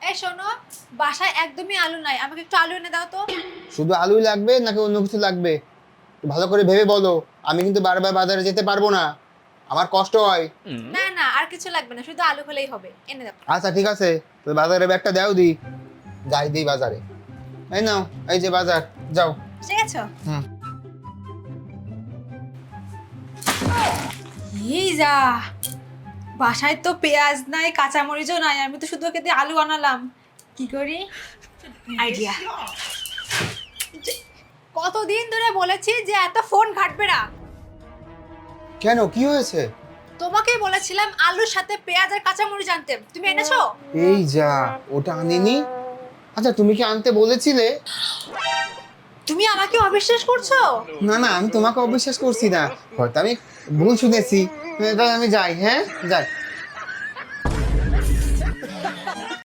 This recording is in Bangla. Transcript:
এই শোনো, বাসায় একদমই আলু নাই, আমাকে একটু আলু এনে দাও তো। শুধু আলুই লাগবে নাকি অন্য কিছু লাগবে? একটু ভালো করে ভেবে বলো, আমি কিন্তু বারবার বাজারে যেতে পারবো না, আমার কষ্ট হয়। না না, আর কিছু লাগবে না, শুধু আলু হলেই হবে, এনে দাও। আচ্ছা ঠিক আছে, তো বাজারে ব্যাগটা দাও দি, যাই দিই বাজারে। এই নাও, এই যে বাজার, যাও। এসে গেছো? হুম। এই যা, বাসায় তো পেঁয়াজ নাই, কাঁচামরিচও নাই, আমি তো শুধু ওকে দিয়ে আলু আনালাম। কি করি? আইডিয়া। কতদিন ধরে বলেছি যে এত ফোন ঘাটবে না। কেন, কি হয়েছে? তোমাকেই বলেছিলাম আলুর সাথে পেঁয়াজ আর কাঁচামরিচ আনতে, তুমি এনেছো? এই যা, ওটা আনিনি। আচ্ছা তুমি কি আনতে বলেছিলে? তুমি আমাকে অবিশ্বাস করছো? না না, আমি তোমাকে অবিশ্বাস করছি না, হয়তো আমি ভুল শুনেছি। তাহলে আমি যাই, হ্যাঁ যাই।